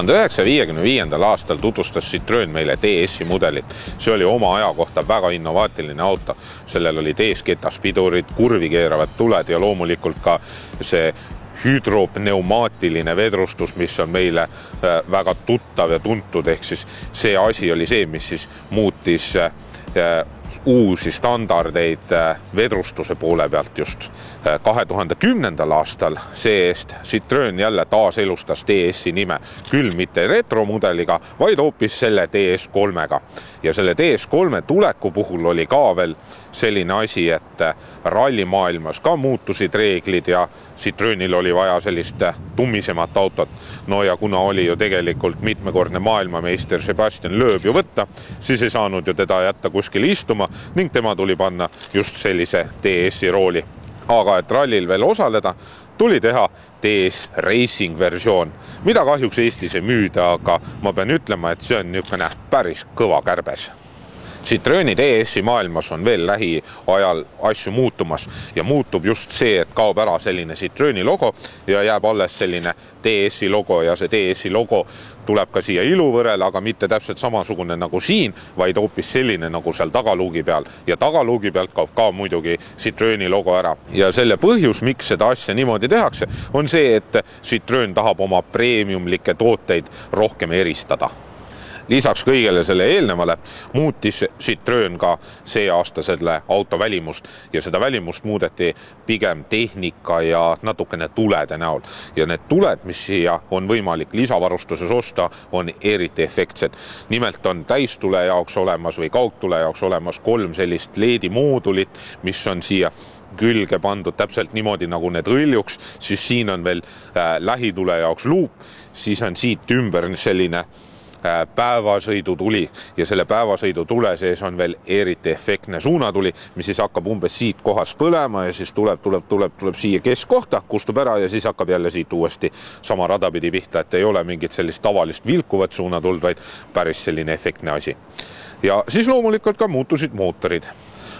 1955. aastal tutvustas Citroen meile DS-i mudelit. See oli oma aja kohta väga innovaatiline auto. Sellel oli teesketas-pidurid, kurvi keeravad tuled ja loomulikult ka see hüdropneumaatiline vedrustus, mis on meile väga tuttav ja tuntud, ehk siis see asi oli see, mis siis muutis uusi standardeid vedrustuse poole pealt just. 2010. aastal see-eest Citroen jälle taaselustas DS-i nime, küll mitte retromudeliga, vaid hoopis selle DS3-ga. Ja selle DS3 tuleku puhul oli ka veel selline asi, et rallimaailmas ka muutusid reeglid ja Citroenil oli vaja sellist tummisemat autot. No ja kuna oli ju tegelikult mitmekordne maailmameister Sebastian Loeb ju võtta, siis ei saanud ju teda jätta kuskil istuma ning tema tuli panna just sellise DS-i rooli. Aga et rallil veel osaleda, tuli teha DS Racing versioon, mida kahjuks Eestis ei müüda, aga ma pean ütlema, et see on niisugune päris kõva kärbes. Citroeni DS-i maailmas on veel lähiajal asju muutumas ja muutub just see, et kaob ära selline Citroeni logo ja jääb alles selline DS-i logo ja see DS-i logo tuleb ka siia iluvõrel, aga mitte täpselt samasugune nagu siin, vaid hoopis selline nagu seal tagaluugi peal. Ja tagaluugi pealt kaob ka muidugi Citroeni logo ära. Ja selle põhjus, miks seda asja niimoodi tehakse, on see, et Citroen tahab oma premiumlikke tooteid rohkem eristada. Lisaks kõigele selle eelnevale muutis Citroen ka see aasta selle auto välimust ja seda välimust muudeti pigem tehnika ja natukene tulede näol. Ja need tuled, mis siia on võimalik lisavarustuses osta, on eriti efektsed. Nimelt on täistule jaoks olemas või kaugtule jaoks olemas 3 sellist LED-i moodulit, mis on siia külge pandud täpselt niimoodi nagu need õljuks, siis siin on veel lähitule jaoks luup, siis on siit ümber selline päevasõidutuli ja selle päevasõidutule sees on veel eriti efektne suunatuli, mis siis hakkab umbes siit kohas põlema ja siis tuleb siia keskkohta, kustub ära ja siis hakkab jälle siit uuesti sama radapidi pihta, et ei ole mingit sellist tavalist vilkuvat suunatuld, vaid päris selline efektne asi. Ja siis loomulikult ka muutusid mootorid.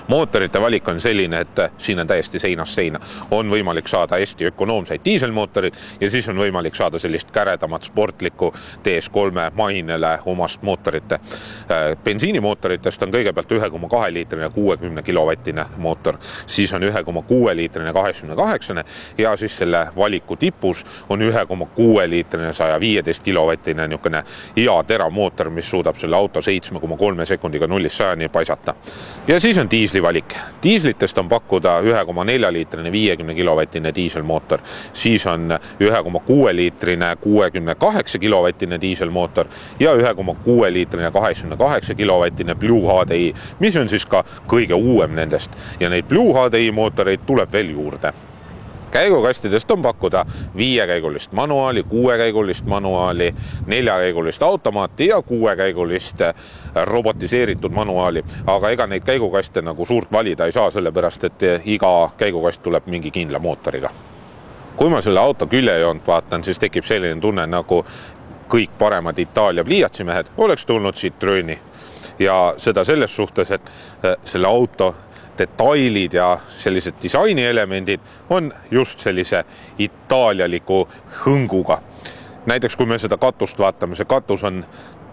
Mootorite valik on selline, et siin on täiesti seinast seina. On võimalik saada hästi ökonoomseid diiselmootorid ja siis on võimalik saada sellist käredamat sportlikku DS3 mainele omast mootorite. Bensiinimootoritest on kõigepealt 1,2 liitrine 60 kilovatine mootor, siis on 1,6 liitrine 88 ja siis selle valiku tipus on 1,6 liitrine 115 kilovatine niisugune hea teramootor, mis suudab selle auto 7,3 sekundiga 0-100 paisata. Ja siis on valik. Diislitest on pakkuda 1,4 liitrine 50 kilovatine diiselmootor, siis on 1,6 liitrine 68 kilovatine diiselmootor ja 1,6 liitrine 88 kilovatine Blue HDI, mis on siis ka kõige uuem nendest ja neid Blue HDI mootoreid tuleb veel juurde. Käigukastidest on pakkuda 5-käigulist manuaali, 6-käigulist manuaali, 4-käigulist automaati ja 6-käigulist robotiseeritud manuaali. Aga ega neid käigukaste nagu suurt valida ei saa, sellepärast et iga käigukast tuleb mingi kindla mootoriga. Kui ma selle auto küljejoont vaatan, siis tekib selline tunne nagu kõik paremad Itaalia pliiatsimehed oleks tulnud Citroeni. Ja seda selles suhtes, et selle auto detailid ja sellised disainielemendid on just sellise itaalialiku hõnguga. Näiteks kui me seda katust vaatame, see katus on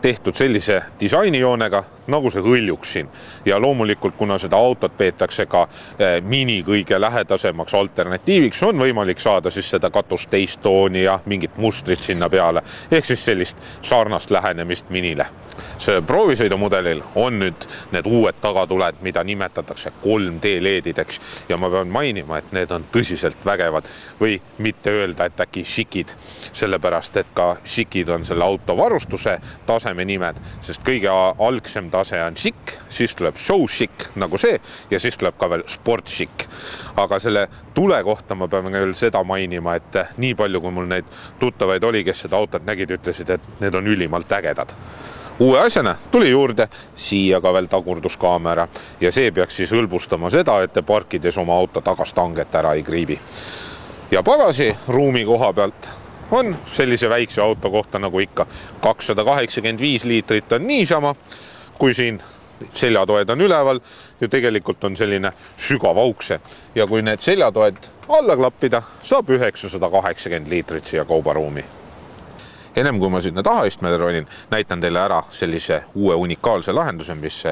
tehtud sellise disainijoonega, nagu see hõljuks siin. Ja loomulikult, kuna seda autot peetakse ka mini kõige lähedasemaks alternatiiviks, on võimalik saada siis seda katust teist tooni ja mingit mustrit sinna peale, ehk siis sellist sarnast lähenemist minile. See proovisõidumudelil on nüüd need uued tagatuled, mida nimetatakse 3D LED-ideks ja ma pean mainima, et need on tõsiselt vägevad või mitte öelda, et äkki šikid, sellepärast et ka šikid on selle auto varustuse taseme nimed, sest kõige algsem tase on šik, siis tuleb show šik nagu see ja siis tuleb ka veel sport šik. Aga selle tule kohta ma pean veel seda mainima, et nii palju kui mul neid tuttavaid oli, kes seda autot nägid, ütlesid, et need on ülimalt ägedad. Uue asjana tuli juurde siia ka veel tagurduskaamera ja see peaks siis hõlbustama seda, et te parkides oma auto tagastanget ära ei kriibi. Ja pagasi ruumi koha pealt on sellise väikse auto kohta nagu ikka 285 liitrit on niisama, kui siin seljatoed on üleval ja tegelikult on selline sügav aukse. Ja kui need seljatoed alla klappida, saab 980 liitrit siia kaubaruumi. Ennem kui ma sinna tahaistmele ronin, näitan teile ära sellise uue unikaalse lahenduse, mis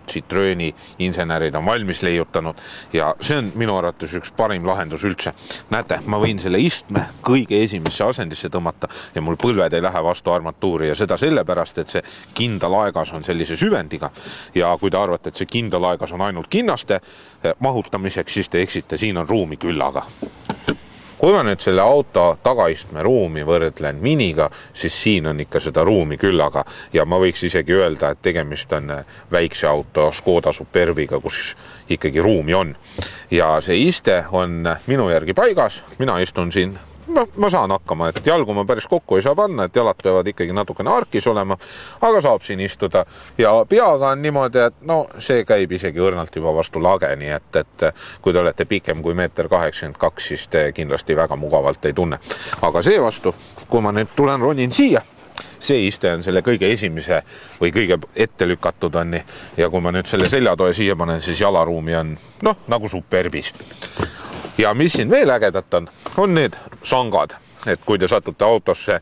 Citroeni insenerid on valmis leiutanud ja see on minu arvates üks parim lahendus üldse. Näete, ma võin selle istme kõige esimesse asendisse tõmmata ja mul põlved ei lähe vastu armatuuri ja seda sellepärast, et see kindalaegas on sellise süvendiga ja kui te arvate, et see kindalaegas on ainult kinnaste mahutamiseks, siis te eksite, siin on ruumi küllaga. Kui ma nüüd selle auto tagaistme ruumi võrdlen miniga, siis siin on ikka seda ruumi küllaga ja ma võiks isegi öelda, et tegemist on väikse auto Škoda Superbiga, kus ikkagi ruumi on. Ja see iste on minu järgi paigas, mina istun siin, ma saan hakkama, et jalgu ma päris kokku ei saa panna, et jalad peavad ikkagi natukene arkis olema, aga saab siin istuda ja peaga on niimoodi, et no see käib isegi õrnalt juba vastu lage, nii et kui te olete pikem kui 1,82 m, siis te kindlasti väga mugavalt ei tunne. Aga see vastu, kui ma nüüd tulen ronin siia, see iste on selle kõige esimese või kõige ette lükatud on ja kui ma nüüd selle seljatoe siia panen, siis jalaruumi on nagu Superbis. Ja mis siin veel ägedat on need sangad, et kui te satute autosse,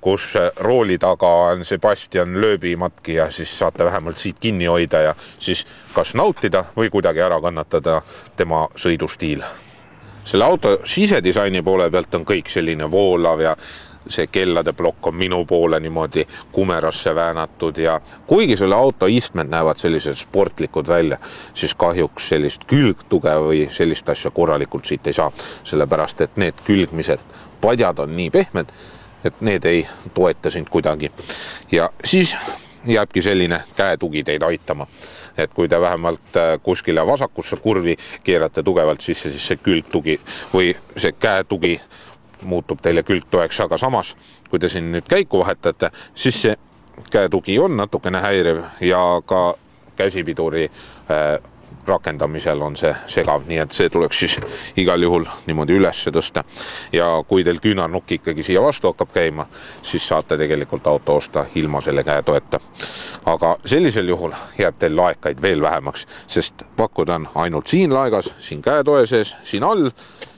kus rooli taga on Sebastian Loebi matki ja siis saate vähemalt siit kinni hoida ja siis kas nautida või kuidagi ära kannatada tema sõidustiil. Selle auto sisedisaini poole pealt on kõik selline voolav ja see kellade plokk on minu poole niimoodi kumerasse väänatud ja kuigi selle auto istmed näevad sellised sportlikud välja, siis kahjuks sellist külgtuge või sellist asja korralikult siit ei saa, sellepärast et need külgmised padjad on nii pehmed, et need ei toeta sind kuidagi. Ja siis jääbki selline käetugi teid aitama, et kui te vähemalt kuskile vasakusse kurvi keerate tugevalt sisse, siis see külgtugi või see käetugi muutub teile külgtoeks, aga samas, kui te siin nüüd käiku vahetate, siis see käetugi on natukene häiriv ja ka käsipiduri rakendamisel on see segav, nii et see tuleks siis igal juhul niimoodi üles tõsta. Ja kui teil küünarnukk ikkagi siia vastu hakkab käima, siis saate tegelikult auto osta ilma selle käetoeta. Aga sellisel juhul jääb teil laekaid veel vähemaks, sest pakkuda on ainult siin laegas, siin käetoe sees, siin all,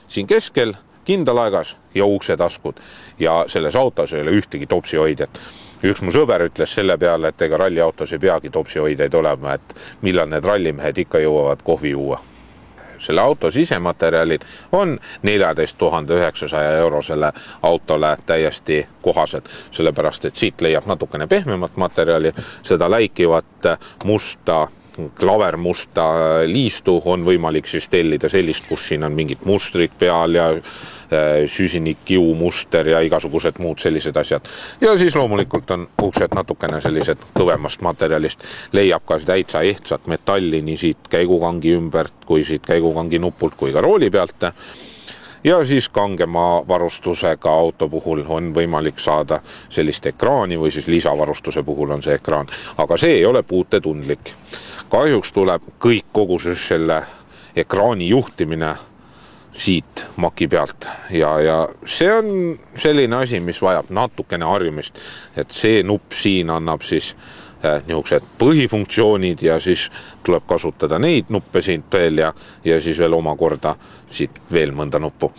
siin keskel, kindalaegas ja uksetaskud ja selles autos ei ole ühtegi topsihoidjat. Üks mu sõber ütles selle peale, et ega ralliautos ei peagi topsihoidjaid olema, et millal need rallimehed ikka jõuavad kohvi juua. Selle auto sisematerjalid on 14 900 eurosele autole täiesti kohased, sellepärast et siit leiab natukene pehmemat materjali, seda läikivat musta klavermusta liistu on võimalik siis tellida sellist, kus siin on mingid mustrid peal ja süsinikkiu muster ja igasugused muud sellised asjad. Ja siis loomulikult on uksed natukene sellised kõvemast materjalist. Leiab ka täitsa ehtsat metalli nii siit käigukangi ümbert kui siit käigukangi nupult kui ka rooli pealt. Ja siis kangema varustusega auto puhul on võimalik saada sellist ekraani või siis lisavarustuse puhul on see ekraan. Aga see ei ole puutetundlik. Kahjuks tuleb kõik kogu selle ekraani juhtimine siit maki pealt ja see on selline asi, mis vajab natukene harjumist, et see nupp siin annab siis niisugused põhifunktsioonid ja siis tuleb kasutada neid nuppe siit veel ja siis veel omakorda siit veel mõnda nuppu.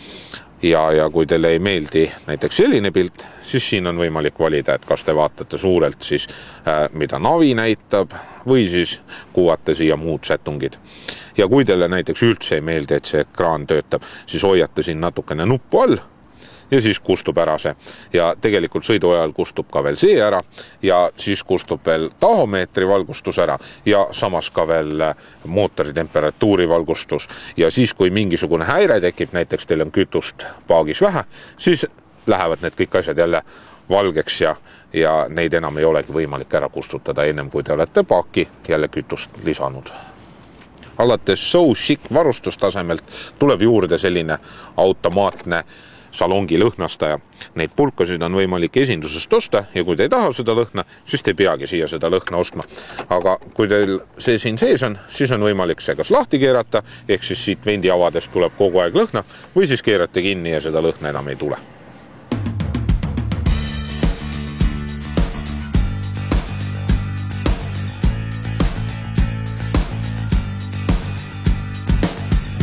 Ja kui teile ei meeldi näiteks selline pilt, siis siin on võimalik valida, et kas te vaatate suurelt siis, mida navi näitab või siis kuvate siia muud sätungid. Ja kui teile näiteks üldse ei meeldi, et see ekraan töötab, siis hoiate siin natukene nuppu all ja siis kustub ära see. Ja tegelikult sõidu ajal kustub ka veel see ära ja siis kustub veel tahomeetri valgustus ära ja samas ka veel mootori temperatuuri valgustus. Ja siis, kui mingisugune häire tekib, näiteks teil on kütust paagis vähe, siis lähevad need kõik asjad jälle valgeks ja neid enam ei olegi võimalik ära kustutada ennem, kui te olete paaki jälle kütust lisanud. Alates So Chic varustustasemelt tuleb juurde selline automaatne salongi lõhnastaja. Neid pulkasid on võimalik esindusest osta ja kui te ei taha seda lõhna, siis te ei peagi siia seda lõhna ostma. Aga kui teil see siin sees on, siis on võimalik see kas lahti keerata, ehk siis siit vendi avadest tuleb kogu aeg lõhna või siis keerate kinni ja seda lõhna enam ei tule.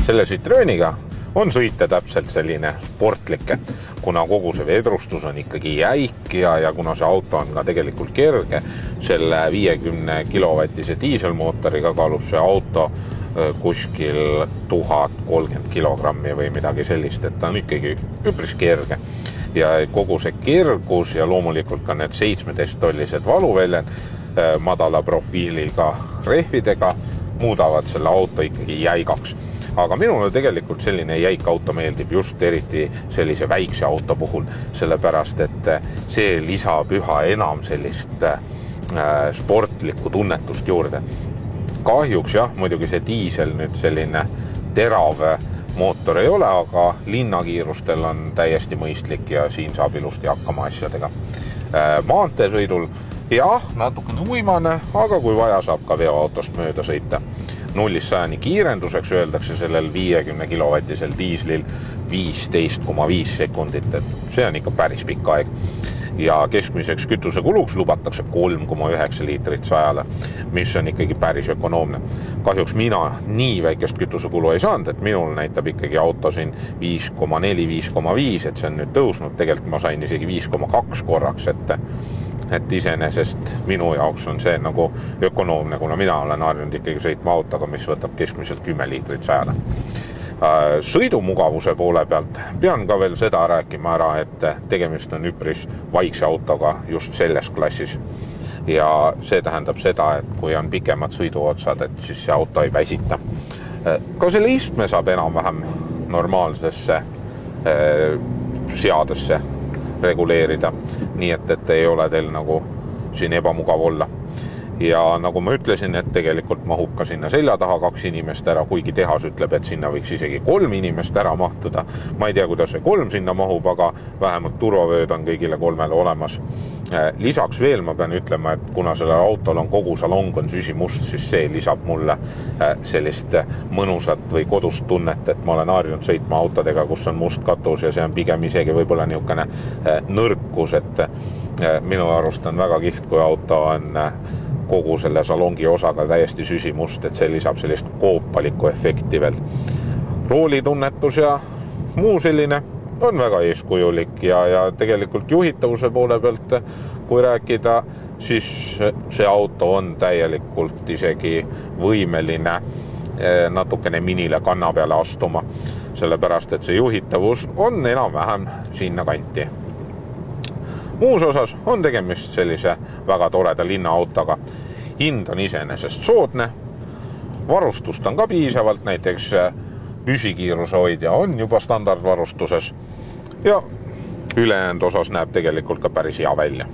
Selle Citroeniga on sõita täpselt selline sportlikke. kuna kogu see vedrustus on ikkagi jäik ja kuna see auto on ka tegelikult kerge, selle 50 kilovatise diiselmootoriga kaalub see auto kuskil 1030 kilogrammi või midagi sellist, et ta on ikkagi üpris kerge. Ja kogu see kergus ja loomulikult ka need 17-tollised valuväljad madala profiiliga rehvidega muudavad selle auto ikkagi jäigaks. Aga minule tegelikult selline jäik auto meeldib just eriti sellise väikse auto puhul, sellepärast et see lisab üha enam sellist sportlikku tunnetust juurde. Kahjuks jah, muidugi see diisel nüüd selline terav mootor ei ole, aga linnakiirustel on täiesti mõistlik ja siin saab ilusti hakkama asjadega. Maanteesõidul jah, natukene uimane, aga kui vaja, saab ka veoautost mööda sõita. 0-100 kiirenduseks öeldakse sellel 50 kilovatisel diislil 15,5 sekundit, et see on ikka päris pikk aeg. Ja keskmiseks kütusekuluks lubatakse 3,9 liitrit 100-le, mis on ikkagi päris ökonoomne. Kahjuks mina nii väikest kütusekulu ei saanud, et minul näitab ikkagi auto siin 5,4-5,5, et see on nüüd tõusnud. Tegelikult ma sain isegi 5,2 korraks, et iseenesest minu jaoks on see nagu ökonoomne, kuna mina olen harjunud ikkagi sõitma autoga, mis võtab keskmiselt 10 liitrit 100-le. Sõidumugavuse poole pealt pean ka veel seda rääkima ära, et tegemist on üpris vaikse autoga just selles klassis. Ja see tähendab seda, et kui on pikemad sõiduotsad, et siis see auto ei väsita. Ka selle istme saab enam-vähem normaalsesse seadesse reguleerida, nii et ei ole teil nagu siin ebamugav olla. Ja nagu ma ütlesin, et tegelikult mahub ka sinna selja taha 2 inimest ära, kuigi tehas ütleb, et sinna võiks isegi 3 inimest ära mahtuda. Ma ei tea, kuidas see 3 sinna mahub, aga vähemalt turvavööd on kõigile 3 olemas. Lisaks veel ma pean ütlema, et kuna sellel autol on kogu salong on süsimust, siis see lisab mulle sellist mõnusat või kodust tunnet, et ma olen harjunud sõitma autodega, kus on must katus ja see on pigem isegi võib-olla niisugune nõrkus, et minu arust on väga kihvt, kui auto on kogu selle salongi osaga täiesti süsimust, et see lisab sellist koopalikku efekti veel. Roolitunnetus ja muu selline on väga eeskujulik ja tegelikult juhitavuse poole pealt, kui rääkida, siis see auto on täielikult isegi võimeline natukene minile kanna peale astuma, sellepärast et see juhitavus on enam-vähem sinna kanti. Muus osas on tegemist sellise väga toreda linnaautoga. Hind on iseenesest soodne, varustust on ka piisavalt, näiteks püsikiiruse hoidja on juba standardvarustuses ja ülejäänud osas näeb tegelikult ka päris hea välja.